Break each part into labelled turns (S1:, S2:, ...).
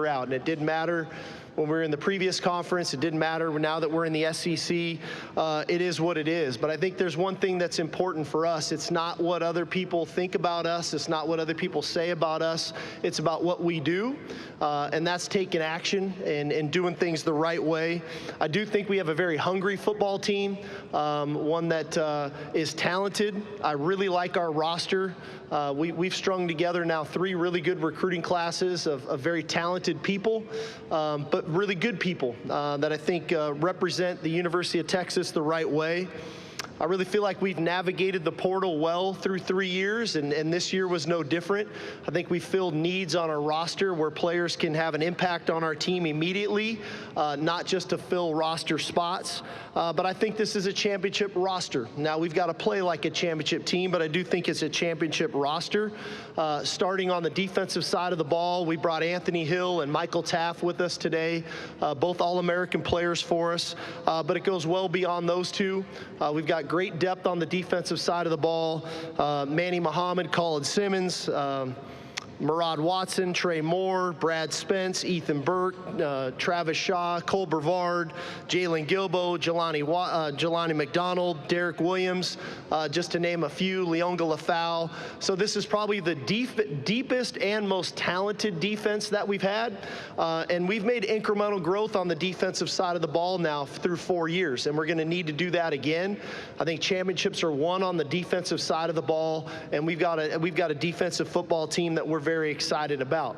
S1: year out. And it didn't matter when we were in the previous conference. It didn't matter now that we're in the SEC. It is what it is. But I think there's one thing that's important for us. It's not what other people think about us. It's not what other people say about us. It's about what we do, and that's taking action and doing things the right way. I do think we have a very hungry football team, one that is talented. I really like our roster. We've strung together now 3 really good recruiting classes of very talented people, but really good people that I think represent the University of Texas the right way. I really feel like we've navigated the portal well through 3 years, and this year was no different. I think we filled needs on our roster where players can have an impact on our team immediately, not just to fill roster spots. But I think this is a championship roster. Now, we've got to play like a championship team, but I do think it's a championship roster. Starting on the defensive side of the ball, we brought Anthony Hill and Michael Taff with us today, both All-American players for us. But it goes well beyond those two. We've got great depth on the defensive side of the ball. Manny Muhammad, Colin Simmons, Murad Watson, Trey Moore, Brad Spence, Ethan Burke, Travis Shaw, Cole Brevard, Jalen Gilbo, Jelani McDonald, Derek Williams, just to name a few, Leonga Lafau. So this is probably the deepest and most talented defense that we've had. And we've made incremental growth on the defensive side of the ball now through 4 years, and we're going to need to do that again. I think championships are won on the defensive side of the ball, and we've got a defensive football team that we're very excited about.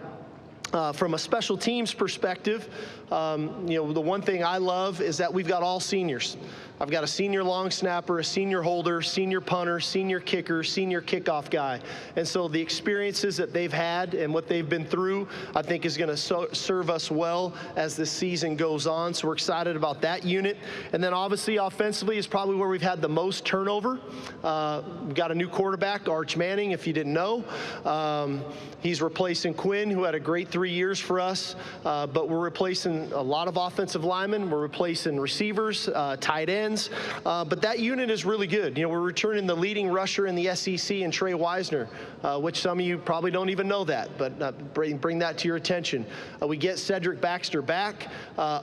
S1: From a special teams perspective, the one thing I love is that we've got all seniors. I've got a senior long snapper, a senior holder, senior punter, senior kicker, senior kickoff guy. And so the experiences that they've had and what they've been through, I think is going to serve us well as the season goes on. So we're excited about that unit. And then obviously offensively is probably where we've had the most turnover. We've got a new quarterback, Arch Manning, if you didn't know. He's replacing Quinn, who had a great 3 years for us. But we're replacing a lot of offensive linemen. We're replacing receivers, tight ends. But that unit is really good. We're returning the leading rusher in the SEC in Trey Wisner, which some of you probably don't even know that, but bring that to your attention. We get Cedric Baxter back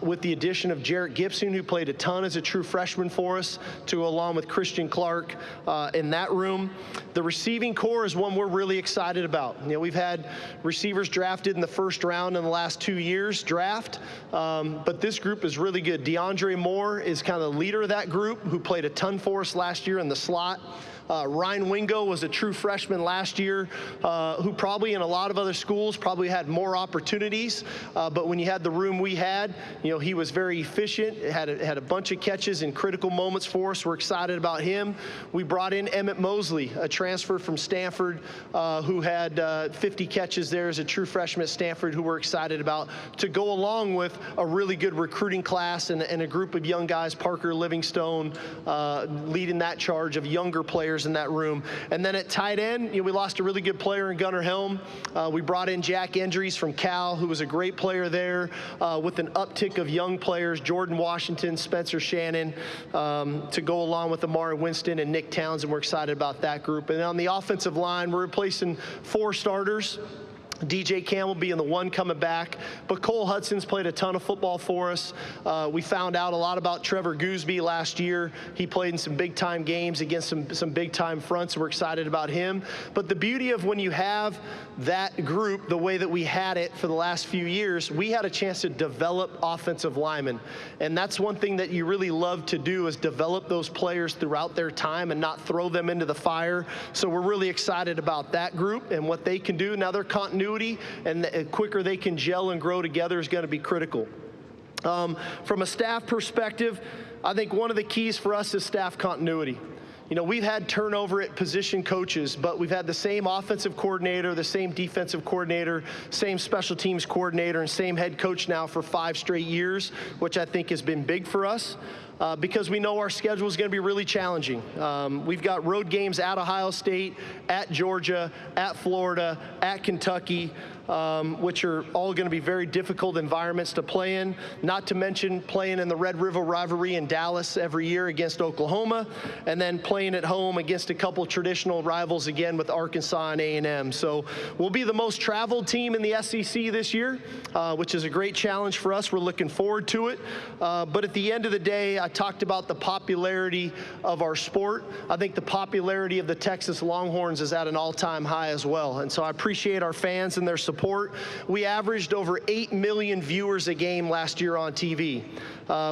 S1: with the addition of Jarrett Gibson, who played a ton as a true freshman for us, to go along with Christian Clark in that room. The receiving core is one we're really excited about. We've had receivers drafted in the first round in the last 2 years draft, but this group is really good. DeAndre Moore is kind of the leader of that group, who played a ton for us last year in the slot. Ryan Wingo was a true freshman last year, who probably in a lot of other schools probably had more opportunities. But when you had the room we had, he was very efficient, had a bunch of catches in critical moments for us. We're excited about him. We brought in Emmett Mosley, a transfer from Stanford, who had 50 catches there as a true freshman at Stanford, who we're excited about, to go along with a really good recruiting class and a group of young guys, Parker Livingstone leading that charge of younger players in that room. And then at tight end, we lost a really good player in Gunnar Helm. We brought in Jack Endries from Cal, who was a great player there, with an uptick of young players, Jordan Washington, Spencer Shannon, to go along with Amari Winston and Nick Townsend. We're excited about that group. And on the offensive line, we're replacing 4 starters. DJ Campbell being the one coming back, but Cole Hudson's played a ton of football for us. We found out a lot about Trevor Gooseby last year. He played in some big-time games against some big-time fronts. We're excited about him. But the beauty of when you have that group the way that we had it for the last few years, we had a chance to develop offensive linemen. And that's one thing that you really love to do, is develop those players throughout their time and not throw them into the fire. So we're really excited about that group and what they can do. Now, their continuity and the quicker they can gel and grow together is going to be critical. From a staff perspective, I think one of the keys for us is staff continuity. We've had turnover at position coaches, but we've had the same offensive coordinator, the same defensive coordinator, same special teams coordinator, and same head coach now for 5 straight years, which I think has been big for us. Because we know our schedule is going to be really challenging. We've got road games at Ohio State, at Georgia, at Florida, at Kentucky. which are all going to be very difficult environments to play in, not to mention playing in the Red River rivalry in Dallas every year against Oklahoma, and then playing at home against a couple traditional rivals again with Arkansas and A&M. So we'll be the most traveled team in the SEC this year, which is a great challenge for us. We're looking forward to it. But at the end of the day, I talked about the popularity of our sport. I think the popularity of the Texas Longhorns is at an all-time high as well. And so I appreciate our fans and their support. We averaged over 8 million viewers a game last year on TV.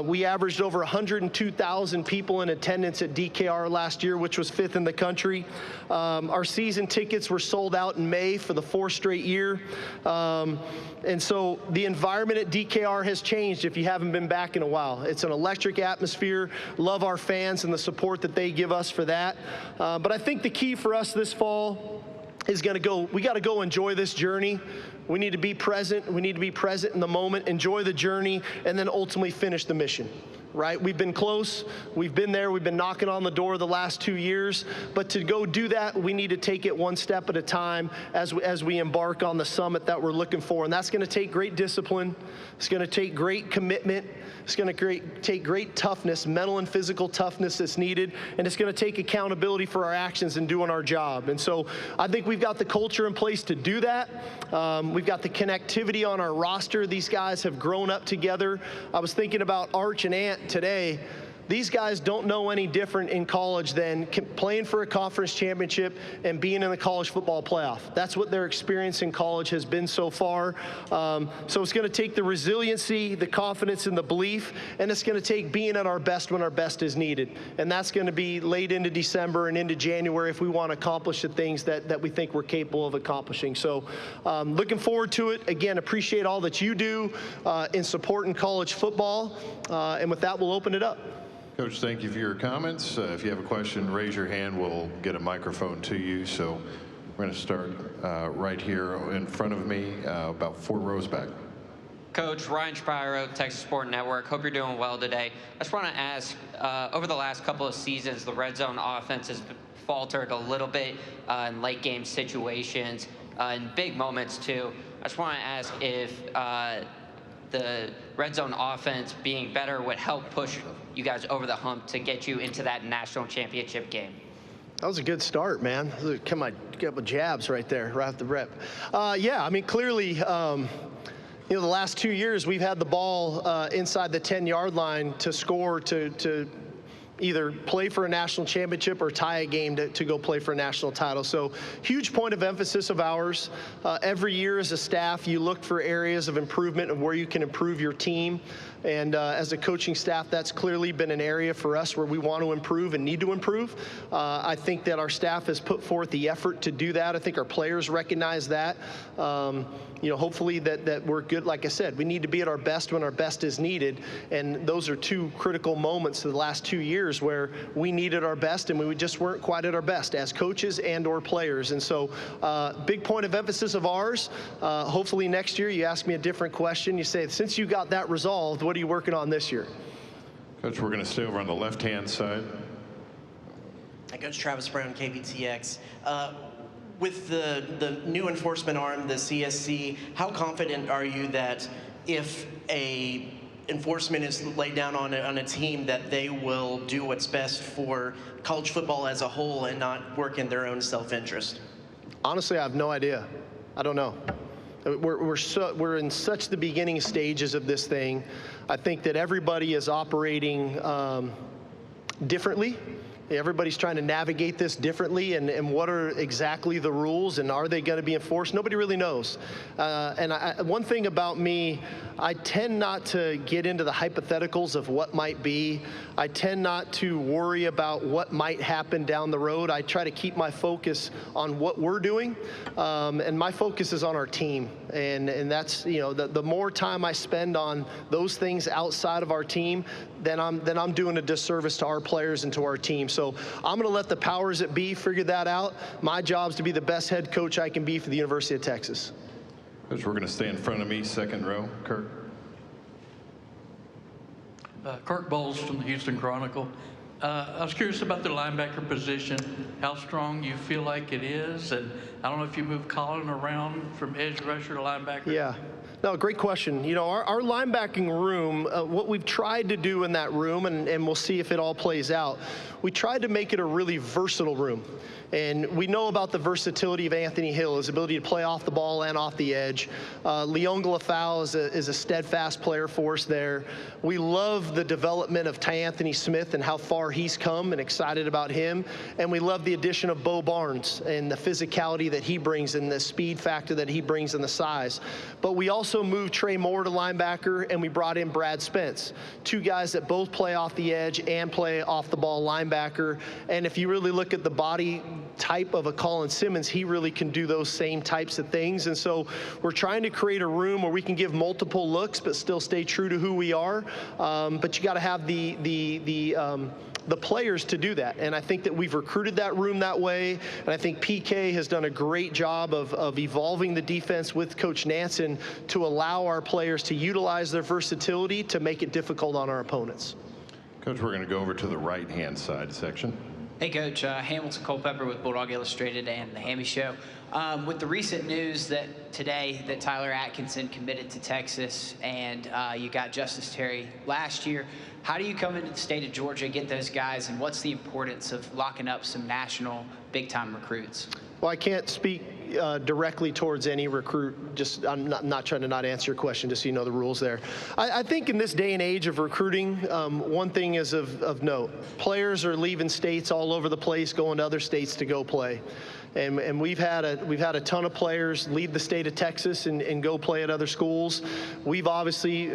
S1: We averaged over 102,000 people in attendance at DKR last year, which was 5th in the country. Our season tickets were sold out in May for the 4th straight year. And so the environment at DKR has changed if you haven't been back in a while. It's an electric atmosphere. Love our fans and the support that they give us for that. But I think the key for us this fall is we got to go enjoy this journey. We need to be present. We need to be present in the moment, enjoy the journey, and then ultimately finish the mission. Right? We've been close. We've been there. We've been knocking on the door the last 2 years. But to go do that, we need to take it one step at a time as we embark on the summit that we're looking for. And that's going to take great discipline. It's going to take great commitment. It's going to take great toughness, mental and physical toughness that's needed. And it's going to take accountability for our actions and doing our job. And so I think we've got the culture in place to do that. We've got the connectivity on our roster. These guys have grown up together. I was thinking about Arch and Ant today. These guys don't know any different in college than playing for a conference championship and being in the college football playoff. That's what their experience in college has been so far. So it's going to take the resiliency, the confidence, and the belief, and it's going to take being at our best when our best is needed. And that's going to be late into December and into January if we want to accomplish the things that we think we're capable of accomplishing. So looking forward to it. Again, appreciate all that you do in supporting college football. And with that, we'll open it up.
S2: Coach, thank you for your comments. If you have a question, raise your hand. We'll get a microphone to you. So we're going to start right here in front of me, about 4 rows back.
S3: Coach, Ryan Shapiro, Texas Sport Network. Hope you're doing well today. I just want to ask, over the last couple of seasons, the red zone offense has faltered a little bit in late game situations, in big moments too. I just want to ask if the red zone offense being better would help push you guys over the hump to get you into that national championship game.
S1: That was a good start, man. Come on, get with jabs right there, right off the rip. Yeah, I mean, clearly, the last 2 years we've had the ball inside the 10-yard line to score, to either play for a national championship or tie a game to go play for a national title. So huge point of emphasis of ours. Every year as a staff, you look for areas of improvement and where you can improve your team. And as a coaching staff, that's clearly been an area for us where we want to improve and need to improve. I think that our staff has put forth the effort to do that. I think our players recognize that. Hopefully that we're good. Like I said, we need to be at our best when our best is needed. And those are 2 critical moments of the last 2 years where we needed our best and we just weren't quite at our best as coaches and or players. And so big point of emphasis of ours. Hopefully next year you ask me a different question. You say, since you got that resolved, what are you working on this year?
S2: Coach, we're going to stay over on the left-hand side.
S4: Hi, Coach Travis Brown, KBTX. With the new enforcement arm, the CSC, how confident are you that if a enforcement is laid down on a team that they will do what's best for college football as a whole and not work in their own self-interest?
S1: Honestly, I have no idea. I don't know. We're in such the beginning stages of this thing. I think that everybody is operating differently. Everybody's trying to navigate this differently, and what are exactly the rules, and are they going to be enforced? Nobody really knows. One thing about me, I tend not to get into the hypotheticals of what might be. I tend not to worry about what might happen down the road. I try to keep my focus on what we're doing, and my focus is on our team. And that's, the more time I spend on those things outside of our team, then I'm doing a disservice to our players and to our team. So I'm going to let the powers that be figure that out. My job is to be the best head coach I can be for the University of Texas.
S2: Coach, we're going to stay in front of me, 2nd row. Kirk.
S5: Kirk Bowles from the Houston Chronicle. I was curious about the linebacker position, how strong you feel like it is, and I don't know if you move Colin around from edge rusher to linebacker.
S1: Yeah. No, great question. You know, our linebacking room, what we've tried to do in that room, and we'll see if it all plays out, we tried to make it a really versatile room. And we know about the versatility of Anthony Hill, his ability to play off the ball and off the edge. Leon Galafau is a steadfast player for us there. We love the development of Anthony Smith and how far he's come, and excited about him. And we love the addition of Bo Barnes and the physicality that he brings and the speed factor that he brings and the size. But we also moved Trey Moore to linebacker, and we brought in Brad Spence, two guys that both play off the edge and play off the ball linebacker. And if you really look at the body type of a Colin Simmons, he really can do those same types of things. And so we're trying to create a room where we can give multiple looks but still stay true to who we are. But you got to have the players to do that. And I think that we've recruited that room that way. And I think PK has done a great job of evolving the defense with Coach Nansen to allow our players to utilize their versatility to make it difficult on our opponents.
S2: Coach, we're going to go over to the right-hand side section.
S6: Hey, Coach. Hamilton Culpepper with Bulldog Illustrated and The Hammy Show. With the recent news that today that Tyler Atkinson committed to Texas, and you got Justice Terry last year, how do you come into the state of Georgia, get those guys, and what's the importance of locking up some national big-time recruits?
S1: Well, I can't speak directly towards any recruit. I'm not trying to not answer your question, just so you know the rules there. I think in this day and age of recruiting, one thing is of note. Players are leaving states all over the place, going to other states to go play. And we've had a ton of players leave the state of Texas and go play at other schools. We've obviously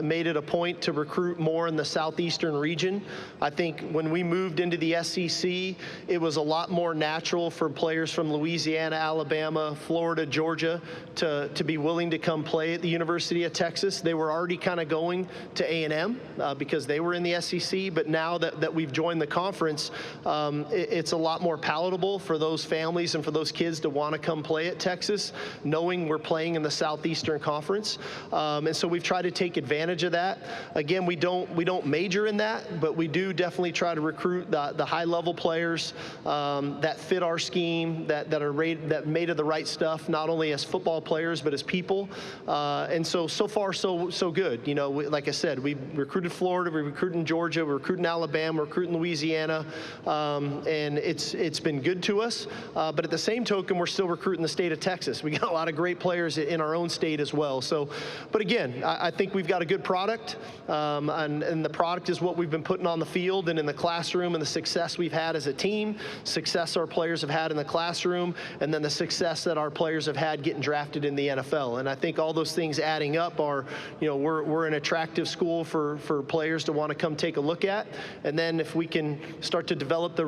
S1: made it a point to recruit more in the southeastern region. I think when we moved into the SEC, it was a lot more natural for players from Louisiana, Alabama, Florida, Georgia to be willing to come play at the University of Texas. They were already kind of going to A&M because they were in the SEC, but now that we've joined the conference, it's a lot more palatable for those families and for those kids to want to come play at Texas, knowing we're playing in the Southeastern Conference. And so we've tried to take advantage of that. Again, we don't major in that, but we do definitely try to recruit the high-level players that fit our scheme, that made of the right stuff, not only as football players but as people. And so far so good. You know, like I said, we recruited Florida, we recruited Georgia, we're recruiting Alabama, we're recruiting Louisiana, and it's been good to us. But at the same token, we're still recruiting the state of Texas. We got a lot of great players in our own state as well. So, but again, I think we've got a good product, and the product is what we've been putting on the field and in the classroom, and the success we've had as a team, success our players have had in the classroom, and then the success that our players have had getting drafted in the NFL. And I think all those things adding up are, you know, we're an attractive school for players to want to come take a look at. And then if we can start to develop the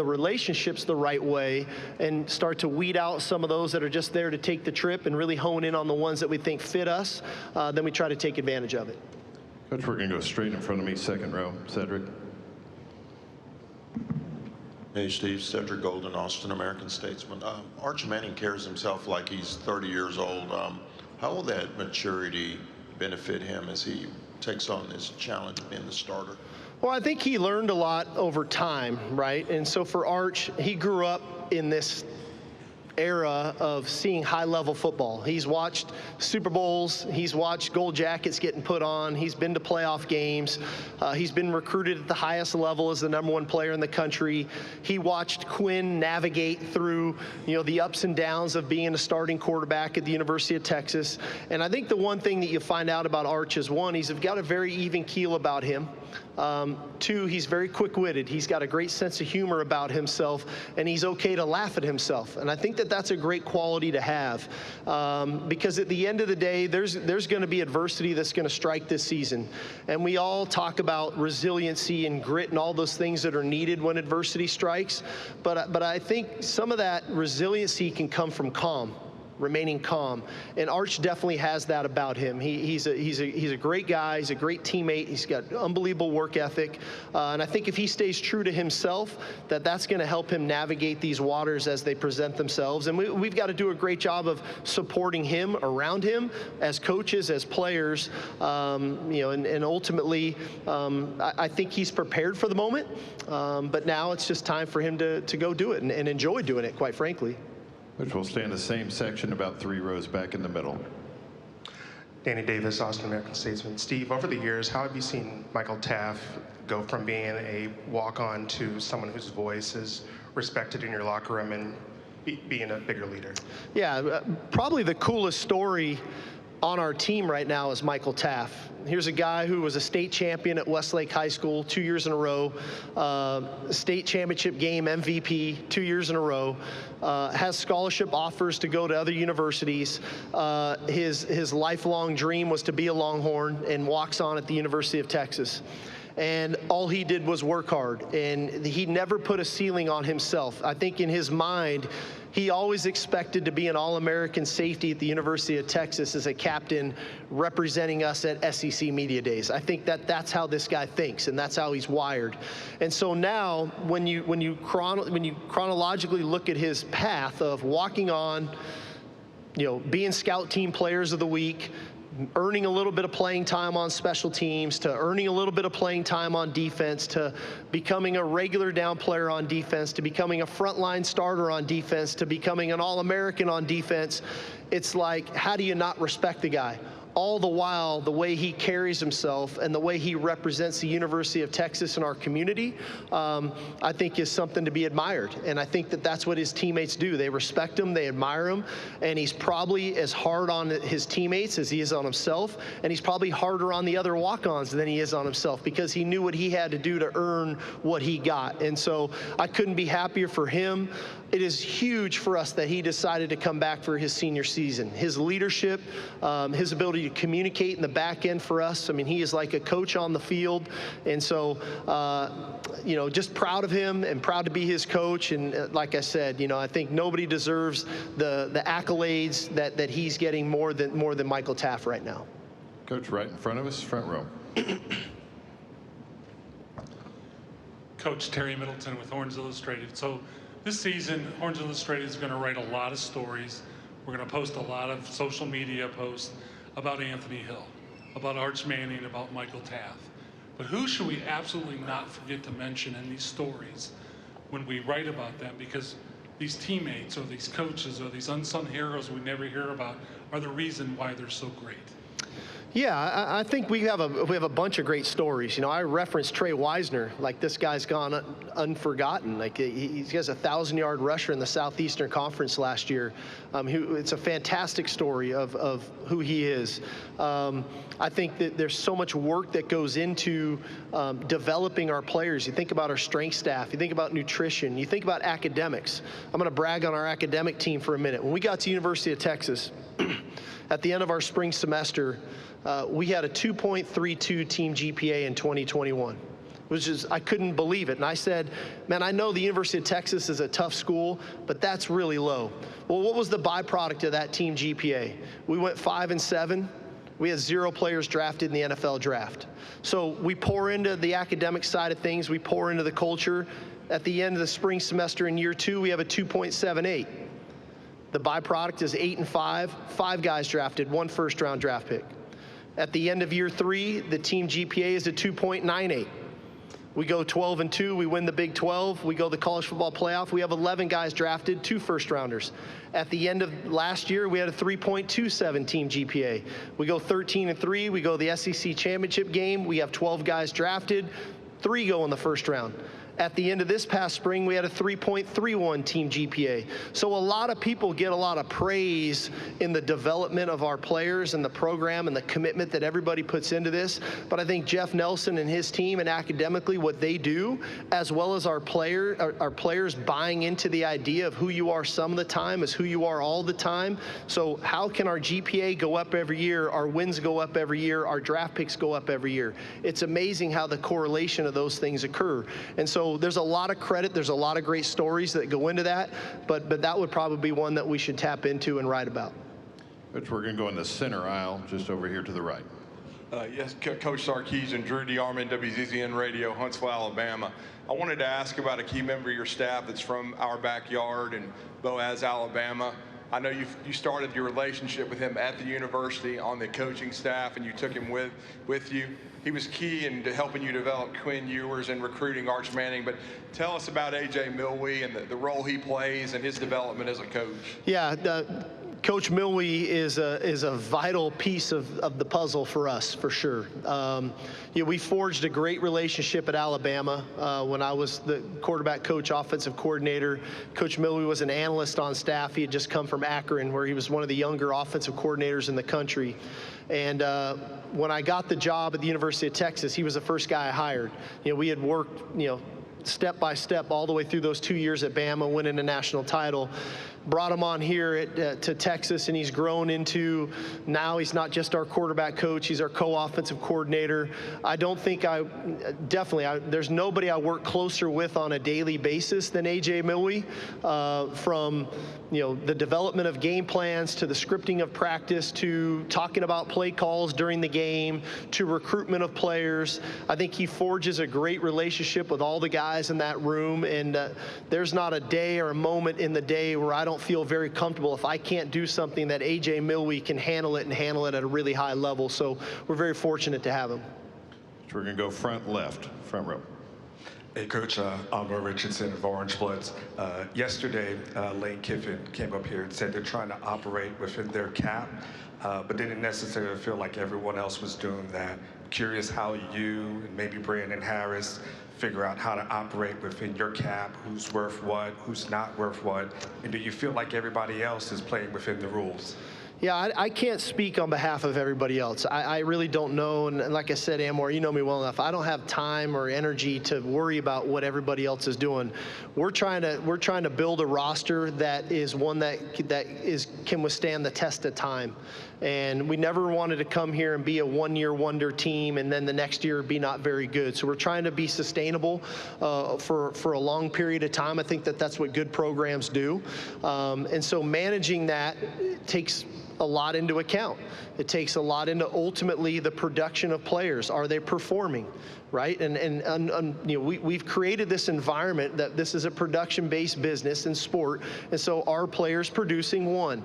S1: relationships the right way and start to weed out some of those that are just there to take the trip and really hone in on the ones that we think fit us, then we try to take advantage of it.
S2: Coach, we're going to go straight in front of me, second row. Cedric.
S7: Hey, Steve. Cedric Golden, Austin American Statesman. Arch Manning carries himself like he's 30 years old. How will that maturity benefit him as he takes on this challenge of being the starter?
S1: Well, I think he learned a lot over time, right? And so for Arch, he grew up in this era of seeing high-level football. He's watched Super Bowls. He's watched gold jackets getting put on. He's been to playoff games. He's been recruited at the highest level as the #1 player in the country. He watched Quinn navigate through, you know, the ups and downs of being a starting quarterback at the University of Texas. And I think the one thing that you find out about Arch is, one, he's got a very even keel about him. Two, he's very quick-witted. He's got a great sense of humor about himself, and he's okay to laugh at himself. And I think that that's a great quality to have, because at the end of the day, there's going to be adversity that's going to strike this season. And we all talk about resiliency and grit and all those things that are needed when adversity strikes. But I think some of that resiliency can come from calm. remaining calm. And Arch definitely has that about him. He's a great guy. He's a great teammate. He's got unbelievable work ethic. And I think if he stays true to himself, that's going to help him navigate these waters as they present themselves. And we've got to do a great job of supporting him, around him, as coaches, as players. And ultimately, I think he's prepared for the moment. But now it's just time for him to go do it and enjoy doing it, quite frankly.
S2: Which will stay in the same section, about 3 rows back in the middle.
S8: Danny Davis, Austin American Statesman. Steve, over the years, how have you seen Michael Taff go from being a walk-on to someone whose voice is respected in your locker room and being a bigger leader?
S1: Yeah, probably the coolest story on our team right now is Michael Taff. Here's a guy who was a state champion at Westlake High School 2 years in a row, state championship game MVP 2 years in a row, has scholarship offers to go to other universities. His lifelong dream was to be a Longhorn, and walks on at the University of Texas. And all he did was work hard, and he never put a ceiling on himself. I think in his mind, he always expected to be an All-American safety at the University of Texas as a captain representing us at SEC Media Days. I think that's how this guy thinks, and that's how he's wired. And so now, when you chronologically look at his path of walking on, being scout team players of the week, earning a little bit of playing time on special teams, to earning a little bit of playing time on defense, to becoming a regular down player on defense, to becoming a frontline starter on defense, to becoming an All-American on defense. It's like, how do you not respect the guy? All the while, the way he carries himself and the way he represents the University of Texas in our community, I think is something to be admired. And I think that's what his teammates do. They respect him, they admire him, and he's probably as hard on his teammates as he is on himself, and he's probably harder on the other walk-ons than he is on himself, because he knew what he had to do to earn what he got. And so I couldn't be happier for him. It is huge for us that he decided to come back for his senior season. His leadership, his ability to communicate in the back end for us. I mean, he is like a coach on the field. And so, just proud of him and proud to be his coach. And like I said, I think nobody deserves the accolades that he's getting more than Michael Taff right now.
S2: Coach, right in front of us, front row.
S9: Coach Terry Middleton with Horns Illustrated. So this season, Horns Illustrated is going to write a lot of stories. We're going to post a lot of social media posts about Anthony Hill, about Arch Manning, about Michael Taff. But who should we absolutely not forget to mention in these stories when we write about them? Because these teammates or these coaches or these unsung heroes we never hear about are the reason why they're so great.
S1: Yeah, I think we have a bunch of great stories. I referenced Trey Wisner. Like, this guy's gone unforgotten. Like, he has a 1,000-yard rusher in the Southeastern Conference last year. It's a fantastic story of who he is. I think that there's so much work that goes into developing our players. You think about our strength staff. You think about nutrition. You think about academics. I'm going to brag on our academic team for a minute. When we got to University of Texas, at the end of our spring semester, we had a 2.32 team GPA in 2021. Which is, I couldn't believe it. And I said, man, I know the University of Texas is a tough school, but that's really low. Well, what was the byproduct of that team GPA? We went 5-7. We had 0 players drafted in the NFL draft. So we pour into the academic side of things. We pour into the culture. At the end of the spring semester in year 2, we have a 2.78. The byproduct is 8-5, 5 guys drafted, 1 first-round draft pick. At the end of year 3, the team GPA is a 2.98. We go 12-2, we win the Big 12, we go the college football playoff, we have 11 guys drafted, 2 first-rounders. At the end of last year, we had a 3.27 team GPA. We go 13-3, we go the SEC championship game, we have 12 guys drafted, 3 go in the first round. At the end of this past spring, we had a 3.31 team GPA. So a lot of people get a lot of praise in the development of our players and the program and the commitment that everybody puts into this. But I think Jeff Nelson and his team, and academically what they do, as well as our players buying into the idea of who you are some of the time is who you are all the time. So how can our GPA go up every year, our wins go up every year, our draft picks go up every year? It's amazing how the correlation of those things occur. And so so there's a lot of credit, there's a lot of great stories that go into that, but that would probably be one that we should tap into and write about.
S2: Coach, we're going to go in the center aisle, just over here to the right.
S10: Yes, Coach Sarkisian, Drew DeArmond, WZZN Radio, Huntsville, Alabama. I wanted to ask about a key member of your staff that's from our backyard in Boaz, Alabama. I know you started your relationship with him at the university on the coaching staff, and you took him with you. He was key in helping you develop Quinn Ewers and recruiting Arch Manning. But tell us about A.J. Milwe and the role he plays and his development as a coach.
S1: Yeah. Coach Milwe is a vital piece of the puzzle for us, for sure. We forged a great relationship at Alabama when I was the quarterback coach, offensive coordinator. Coach Milwe was an analyst on staff. He had just come from Akron, where he was one of the younger offensive coordinators in the country. And when I got the job at the University of Texas, he was the first guy I hired. We had worked, step by step all the way through those 2 years at Bama, winning a national title. Brought him on here to Texas, and he's grown into, now he's not just our quarterback coach, he's our co-offensive coordinator. I don't think there's nobody I work closer with on a daily basis than A.J. Milwe, from the development of game plans to the scripting of practice to talking about play calls during the game to recruitment of players. I think he forges a great relationship with all the guys in that room, and there's not a day or a moment in the day where I don't feel very comfortable if I can't do something that A.J. Milwe can handle it and handle it at a really high level. So we're very fortunate to have him.
S2: So we're going to go front left, front row.
S11: Hey, Coach, Alma Richardson of Orange Bloods. Yesterday, Lane Kiffin came up here and said they're trying to operate within their cap, but didn't necessarily feel like everyone else was doing that. Curious how you and maybe Brandon Harris figure out how to operate within your cap, who's worth what, who's not worth what, and do you feel like everybody else is playing within the rules?
S1: Yeah, I can't speak on behalf of everybody else. I really don't know, and like I said, Amor, you know me well enough. I don't have time or energy to worry about what everybody else is doing. We're trying to build a roster that is one that can withstand the test of time. And we never wanted to come here and be a one-year wonder team and then the next year be not very good. So we're trying to be sustainable for a long period of time. I think that's what good programs do. And so managing that takes a lot into account. It takes a lot into ultimately the production of players. Are they performing, right? And we've created this environment that this is a production-based business in sport, and so are players producing? One.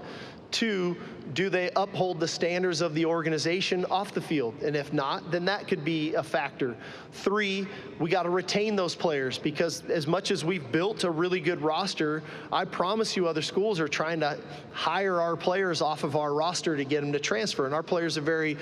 S1: Two, do they uphold the standards of the organization off the field? And if not, then that could be a factor. Three, we got to retain those players, because as much as we've built a really good roster, I promise you other schools are trying to hire our players off of our roster to get them to transfer. And our players are very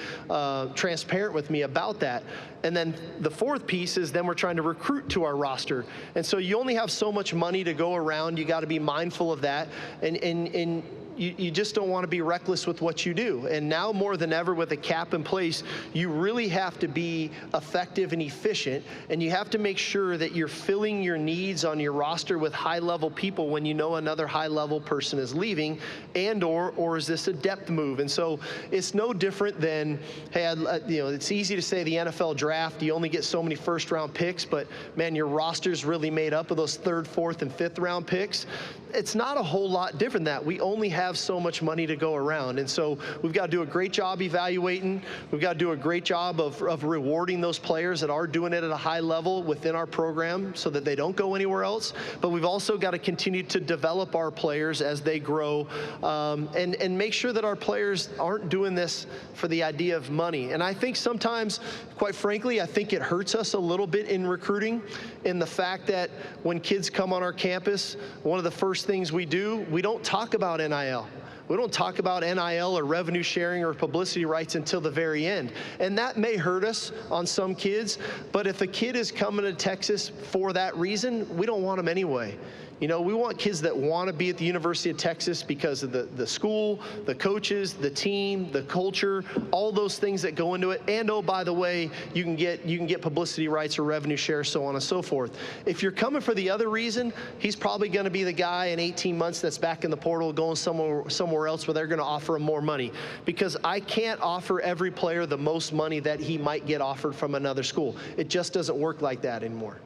S1: transparent with me about that. And then the fourth piece is then we're trying to recruit to our roster. And so you only have so much money to go around. You got to be mindful of that. And you just don't want to be reckless with what you do. And now more than ever, with a cap in place, you really have to be effective and efficient, and you have to make sure that you're filling your needs on your roster with high-level people when you know another high-level person is leaving, and or is this a depth move? And so it's no different than, hey, it's easy to say the NFL draft, you only get so many first-round picks, but man, your roster's really made up of those third, fourth, and fifth-round picks. It's not a whole lot different than that. We only have so much money to go around. And so we've got to do a great job evaluating. We've got to do a great job of rewarding those players that are doing it at a high level within our program so that they don't go anywhere else. But we've also got to continue to develop our players as they grow, and make sure that our players aren't doing this for the idea of money. And I think sometimes, quite frankly, I think it hurts us a little bit in recruiting, in the fact that when kids come on our campus, one of the first things we do, we don't talk about NIL. We don't talk about NIL or revenue sharing or publicity rights until the very end. And that may hurt us on some kids, but if a kid is coming to Texas for that reason, we don't want them anyway. We want kids that want to be at the University of Texas because of the school, the coaches, the team, the culture, all those things that go into it. And oh, by the way, you can get publicity rights or revenue share, so on and so forth. If you're coming for the other reason, he's probably going to be the guy in 18 months that's back in the portal going somewhere else where they're going to offer him more money. Because I can't offer every player the most money that he might get offered from another school. It just doesn't work like that anymore.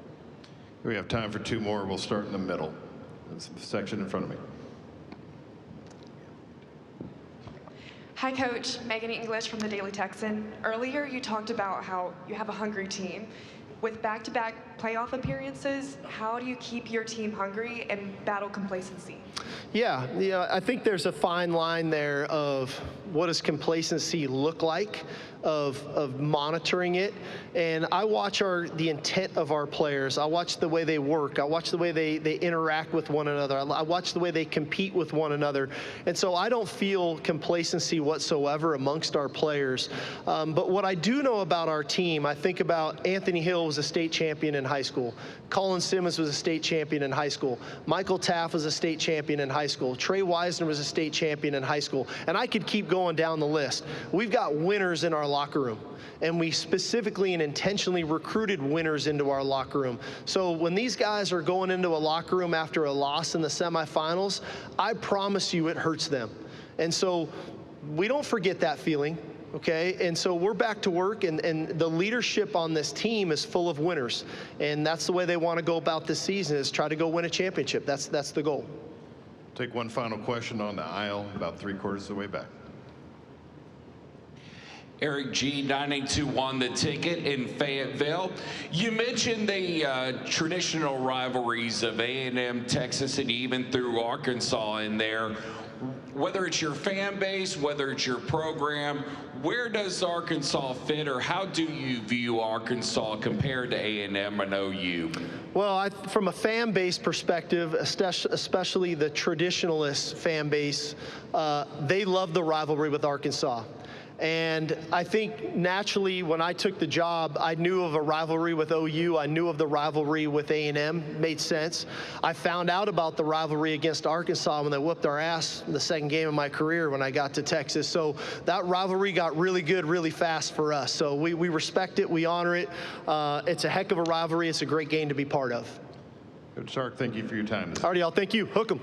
S2: We have time for 2 more. We'll start in the middle. That's the section in front of me.
S12: Hi, Coach. Megan English from the Daily Texan. Earlier, you talked about how you have a hungry team. With back-to-back playoff appearances, how do you keep your team hungry and battle complacency?
S1: Yeah, I think there's a fine line there of what does complacency look like, of monitoring it. And I watch the intent of our players. I watch the way they work. I watch the way they interact with one another. I watch the way they compete with one another. And so I don't feel complacency whatsoever amongst our players. But what I do know about our team, I think about Anthony Hill was a state champion in high school. Colin Simmons was a state champion in high school. Michael Taff was a state champion in high school. Trey Wisner was a state champion in high school. And I could keep going down the list. We've got winners in our locker room. And we specifically and intentionally recruited winners into our locker room. So when these guys are going into a locker room after a loss in the semifinals, I promise you it hurts them. And so we don't forget that feeling. Okay, and so we're back to work, and the leadership on this team is full of winners, and that's the way they want to go about this season, is try to go win a championship. That's the goal.
S2: Take one final question on the aisle, about 3/4 of the way back.
S13: Eric G, 9821 The Ticket in Fayetteville. You mentioned the traditional rivalries of A&M, Texas, and even through Arkansas in there. Whether it's your fan base, whether it's your program, where does Arkansas fit, or how do you view Arkansas compared to A&M and OU?
S1: Well, from a fan base perspective, especially the traditionalist fan base, they love the rivalry with Arkansas. And I think naturally when I took the job, I knew of a rivalry with OU. I knew of the rivalry with A&M. Made sense. I found out about the rivalry against Arkansas when they whooped our ass in the second game of my career when I got to Texas. So that rivalry got really good really fast for us. So we respect it. We honor it. It's a heck of a rivalry. It's a great game to be part of.
S2: Coach Sark, thank you for your time.
S1: All right, y'all. Thank you. Hook 'em.